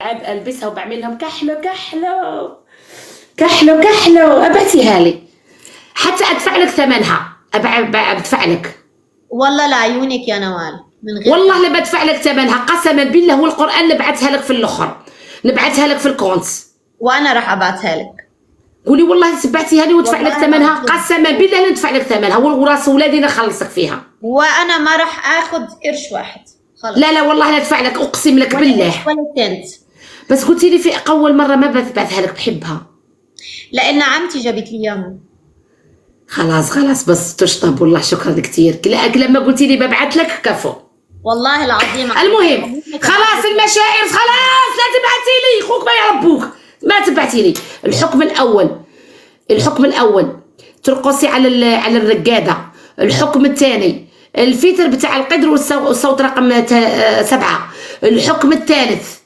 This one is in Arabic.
البسها وبعمل لهم كحلو كحلو كحلو كحلو. ابعتيها لي حتى ادفع لك ثمنها. ادفع لك والله لعيونك يا نوال من غير والله لا بدفع لك ثمنها قسما بالله والقران. نبعثها لك في الاخر، نبعثها لك في الكونت وانا راح ابعتها لك. قولي والله تبعتيها لي وادفع لك والله ثمنها العظيم. قسما بالله لا ندفع لك ثمنها وراس ولادي نخلصك فيها. وانا ما راح اخذ قرش واحد خلص. لا والله لا ادفع لك اقسم لك بالله. ولا سنت. بس قلتي لي في اول مره ما ببعثها لك بحبها لان عمتي جابت لي اياها. خلاص بس تشطب. والله شكرا كثير. لما قلتي لي ببعث لك كفو والله العظيم. المهم خلاص المشاعر خلاص لا تبعتي لي. خوك ما يربوك ما تبعتي لي. الحكم الاول ترقصي على الرقاده. الحكم الثاني الفيتر بتاع القدر والصوت رقم 7. الحكم الثالث